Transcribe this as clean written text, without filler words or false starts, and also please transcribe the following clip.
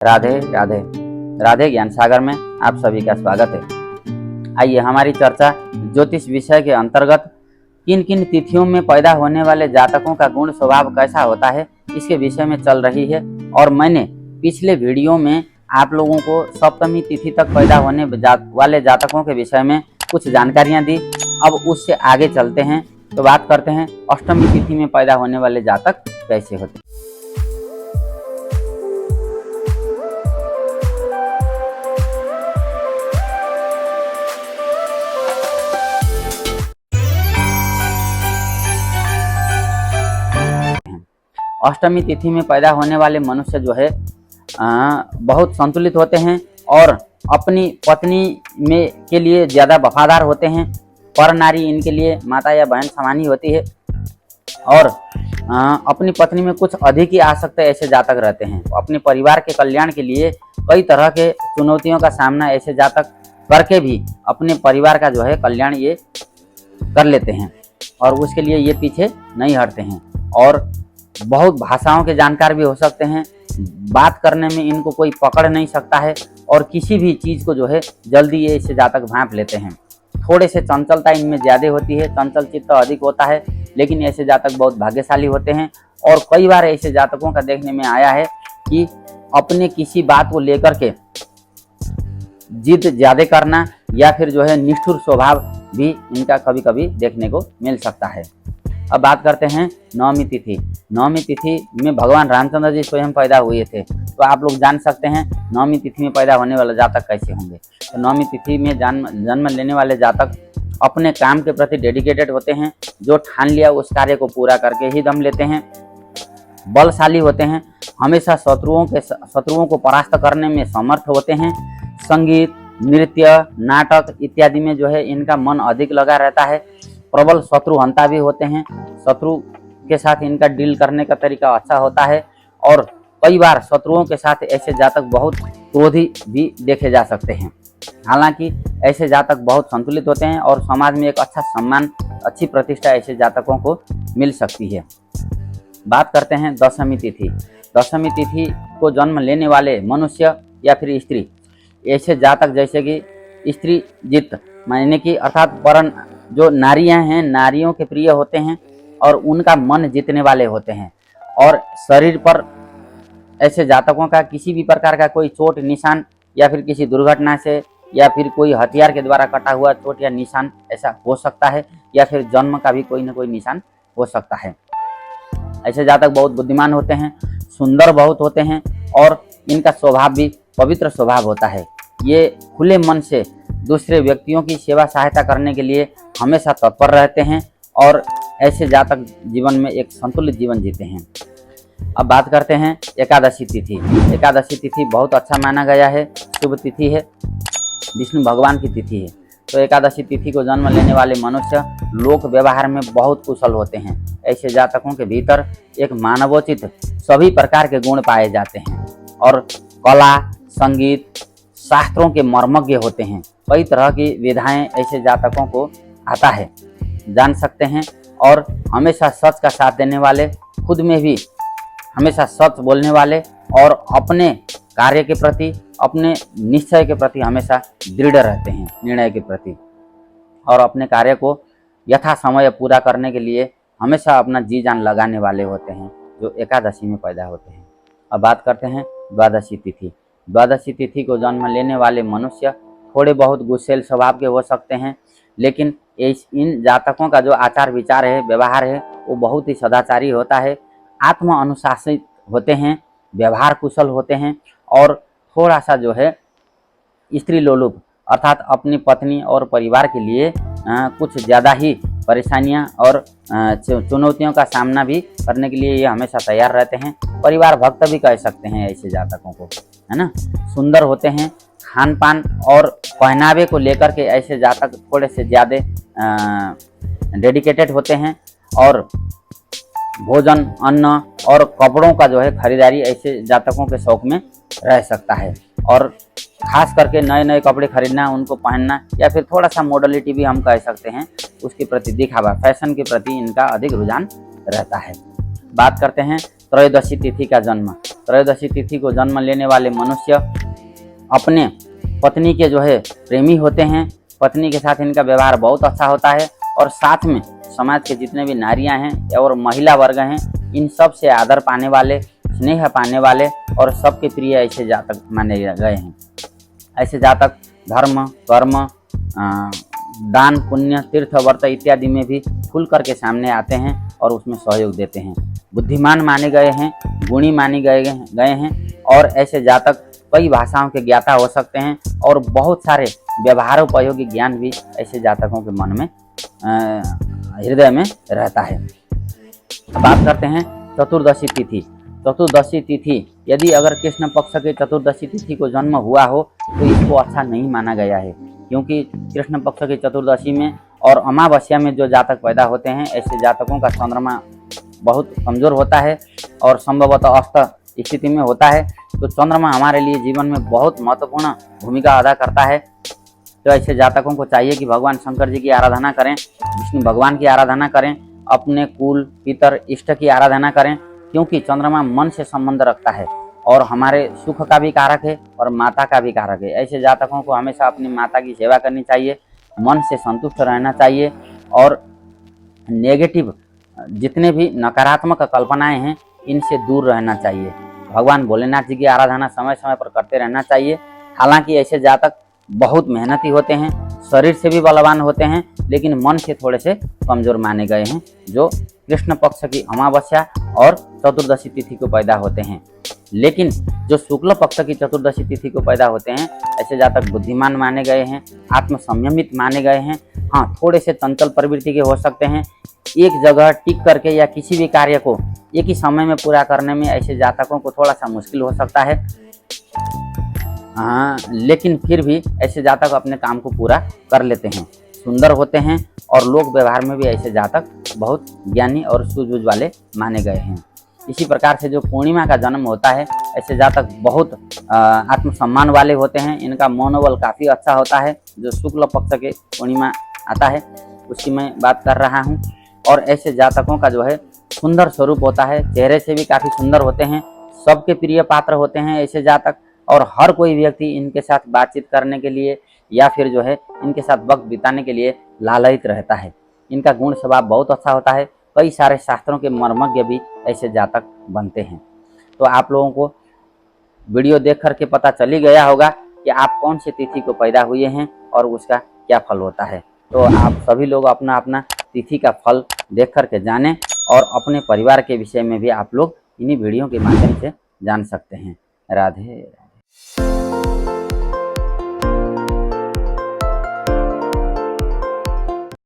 राधे राधे। राधे ज्ञान सागर में आप सभी का स्वागत है। आइए हमारी चर्चा ज्योतिष विषय के अंतर्गत किन किन तिथियों में पैदा होने वाले जातकों का गुण स्वभाव कैसा होता है इसके विषय में चल रही है। और मैंने पिछले वीडियो में आप लोगों को सप्तमी तिथि तक पैदा होने वाले जातकों के विषय में कुछ जानकारियां दी। अब उससे आगे चलते हैं तो बात करते हैं अष्टमी तिथि में पैदा होने वाले जातक कैसे होते हैं। अष्टमी तिथि में पैदा होने वाले मनुष्य जो है बहुत संतुलित होते हैं और अपनी पत्नी में के लिए ज़्यादा वफादार होते हैं। पर नारी इनके लिए माता या बहन समान ही होती है और अपनी पत्नी में कुछ अधिक ही आसक्त ऐसे जातक रहते हैं। अपने परिवार के कल्याण के लिए कई तरह के चुनौतियों का सामना ऐसे जातक करके भी अपने परिवार का जो है कल्याण ये कर लेते हैं और उसके लिए ये पीछे नहीं हटते हैं। और बहुत भाषाओं के जानकार भी हो सकते हैं। बात करने में इनको कोई पकड़ नहीं सकता है और किसी भी चीज़ को जो है जल्दी ये ऐसे जातक भांप लेते हैं। थोड़े से चंचलता इनमें ज़्यादा होती है, चंचल चित्त अधिक होता है, लेकिन ऐसे जातक बहुत भाग्यशाली होते हैं। और कई बार ऐसे जातकों का देखने में आया है कि अपने किसी बात को लेकर के जिद ज़्यादा करना या फिर जो है निष्ठुर स्वभाव भी इनका कभी कभी देखने को मिल सकता है। अब बात करते हैं नवमी तिथि। नवमी तिथि में भगवान रामचंद्र जी स्वयं पैदा हुए थे, तो आप लोग जान सकते हैं नवमी तिथि में पैदा होने वाले जातक कैसे होंगे। तो नवमी तिथि में जन्म लेने वाले जातक अपने काम के प्रति डेडिकेटेड होते हैं। जो ठान लिया उस कार्य को पूरा करके ही दम लेते हैं। बलशाली होते हैं, हमेशा शत्रुओं को परास्त करने में समर्थ होते हैं। संगीत, नृत्य, नाटक इत्यादि में जो है इनका मन अधिक लगा रहता है। प्रबल शत्रुहंता भी होते हैं। शत्रु के साथ इनका डील करने का तरीका अच्छा होता है और कई बार शत्रुओं के साथ ऐसे जातक बहुत क्रोधी भी देखे जा सकते हैं। हालांकि ऐसे जातक बहुत संतुलित होते हैं और समाज में एक अच्छा सम्मान, अच्छी प्रतिष्ठा ऐसे जातकों को मिल सकती है। बात करते हैं दशमी तिथि। दशमी तिथि को जन्म लेने वाले मनुष्य या फिर स्त्री, ऐसे जातक जैसे कि स्त्री जित मायने की अर्थात वरण जो नारियां हैं, नारियों के प्रिय होते हैं और उनका मन जीतने वाले होते हैं। और शरीर पर ऐसे जातकों का किसी भी प्रकार का कोई चोट निशान या फिर किसी दुर्घटना से या फिर कोई हथियार के द्वारा कटा हुआ चोट या निशान ऐसा हो सकता है, या फिर जन्म का भी कोई न कोई निशान हो सकता है। ऐसे जातक बहुत बुद्धिमान होते हैं, सुंदर बहुत होते हैं और इनका स्वभाव भी पवित्र स्वभाव होता है। ये खुले मन से दूसरे व्यक्तियों की सेवा सहायता करने के लिए हमेशा तत्पर रहते हैं और ऐसे जातक जीवन में एक संतुलित जीवन जीते हैं। अब बात करते हैं एकादशी तिथि। एकादशी तिथि बहुत अच्छा माना गया है, शुभ तिथि है, विष्णु भगवान की तिथि है। तो एकादशी तिथि को जन्म लेने वाले मनुष्य लोक व्यवहार में बहुत कुशल होते हैं। ऐसे जातकों के भीतर एक मानवोचित सभी प्रकार के गुण पाए जाते हैं और कला, संगीत, शास्त्रों के मर्मज्ञ होते हैं। कई तरह की विधाएं ऐसे जातकों को आता है, जान सकते हैं। और हमेशा सच का साथ देने वाले, खुद में भी हमेशा सच बोलने वाले और अपने कार्य के प्रति, अपने निश्चय के प्रति हमेशा दृढ़ रहते हैं, निर्णय के प्रति, और अपने कार्य को यथा समय पूरा करने के लिए हमेशा अपना जी जान लगाने वाले होते हैं, जो एकादशी में पैदा होते हैं। अब बात करते हैं द्वादशी तिथि। द्वादशी तिथि को जन्म लेने वाले मनुष्य थोड़े बहुत गुस्सेल स्वभाव के हो सकते हैं, लेकिन इन जातकों का जो आचार विचार है, व्यवहार है, वो बहुत ही सदाचारी होता है। आत्म अनुशासित होते हैं, व्यवहार कुशल होते हैं और थोड़ा सा जो है स्त्री लोलुप अर्थात अपनी पत्नी और परिवार के लिए कुछ ज़्यादा ही परेशानियां और चुनौतियों का सामना भी करने के लिए ये हमेशा तैयार रहते हैं। परिवार भक्त भी कह सकते हैं ऐसे जातकों को, है ना। सुंदर होते हैं। खान पान और पहनावे को लेकर के ऐसे जातक थोड़े से ज़्यादा डेडिकेटेड होते हैं और भोजन, अन्न और कपड़ों का जो है खरीदारी ऐसे जातकों के शौक में रह सकता है। और खास करके नए नए कपड़े खरीदना, उनको पहनना या फिर थोड़ा सा मॉडलिटी भी हम कह सकते हैं, उसके प्रति दिखावा, फैशन के प्रति इनका अधिक रुझान रहता है। बात करते हैं त्रयोदशी तिथि का जन्म। त्रयोदशी तिथि को जन्म लेने वाले मनुष्य अपने पत्नी के जो है प्रेमी होते हैं। पत्नी के साथ इनका व्यवहार बहुत अच्छा होता है और साथ में समाज के जितने भी नारियां हैं और महिला वर्ग हैं, इन सब से आदर पाने वाले, स्नेह पाने वाले और सबके प्रिय ऐसे जातक माने गए हैं। ऐसे जातक धर्म, कर्म, दान, पुण्य, तीर्थ, व्रत इत्यादि में भी खुल करके सामने आते हैं और उसमें सहयोग देते हैं। बुद्धिमान माने गए हैं, गुणी माने गए हैं और ऐसे जातक कई भाषाओं के ज्ञाता हो सकते हैं और बहुत सारे व्यवहारोपयोगी ज्ञान भी ऐसे जातकों के मन में हृदय में रहता है। बात करते हैं चतुर्दशी तिथि। चतुर्दशी तिथि यदि अगर कृष्ण पक्ष के चतुर्दशी तिथि को जन्म हुआ हो तो इसको अच्छा नहीं माना गया है, क्योंकि कृष्ण पक्ष की चतुर्दशी में और अमावस्या में जो जातक पैदा होते हैं, ऐसे जातकों का चंद्रमा बहुत कमज़ोर होता है और संभवतः अस्त स्थिति में होता है। तो चंद्रमा हमारे लिए जीवन में बहुत महत्वपूर्ण भूमिका अदा करता है। तो ऐसे जातकों को चाहिए कि भगवान शंकर जी की आराधना करें, विष्णु भगवान की आराधना करें, अपने कुल, पितर, इष्ट की आराधना करें, क्योंकि चंद्रमा मन से संबंध रखता है और हमारे सुख का भी कारक है और माता का भी कारक है। ऐसे जातकों को हमेशा अपनी माता की सेवा करनी चाहिए, मन से संतुष्ट रहना चाहिए और नेगेटिव जितने भी नकारात्मक कल्पनाएं हैं इनसे दूर रहना चाहिए। भगवान भोलेनाथ जी की आराधना समय समय पर करते रहना चाहिए। हालांकि ऐसे जातक बहुत मेहनती होते हैं, शरीर से भी बलवान होते हैं, लेकिन मन से थोड़े से कमज़ोर माने गए हैं, जो कृष्ण पक्ष की अमावस्या और चतुर्दशी तिथि को पैदा होते हैं। लेकिन जो शुक्ल पक्ष की चतुर्दशी तिथि को पैदा होते हैं, ऐसे जातक बुद्धिमान माने गए हैं, आत्मसंयमित माने गए हैं। हाँ, थोड़े से चंचल प्रवृत्ति के हो सकते हैं। एक जगह टिक करके या किसी भी कार्य को एक ही समय में पूरा करने में ऐसे जातकों को थोड़ा सा मुश्किल हो सकता है। हाँ, लेकिन फिर भी ऐसे जातक अपने काम को पूरा कर लेते हैं, सुंदर होते हैं और लोक व्यवहार में भी ऐसे जातक बहुत ज्ञानी और सूझबूझ वाले माने गए हैं। इसी प्रकार से जो पूर्णिमा का जन्म होता है, ऐसे जातक बहुत आत्मसम्मान वाले होते हैं। इनका मनोबल काफ़ी अच्छा होता है। जो शुक्ल पक्ष के पूर्णिमा आता है उसकी मैं बात कर रहा हूँ। और ऐसे जातकों का जो है सुंदर स्वरूप होता है, चेहरे से भी काफ़ी सुंदर होते हैं, सबके प्रिय पात्र होते हैं ऐसे जातक। और हर कोई व्यक्ति इनके साथ बातचीत करने के लिए या फिर जो है इनके साथ वक्त बिताने के लिए लालयित रहता है। इनका गुण स्वभाव बहुत अच्छा होता है। कई सारे शास्त्रों के मर्मज्ञ भी ऐसे जातक बनते हैं। तो आप लोगों को वीडियो देख करके पता चल ही गया होगा कि आप कौन सी तिथि को पैदा हुए हैं और उसका क्या फल होता है। तो आप सभी लोग अपना अपना तिथि का फल देख करके जानें और अपने परिवार के विषय में भी आप लोग इन्हीं वीडियो के माध्यम से जान सकते हैं। राधे राधे।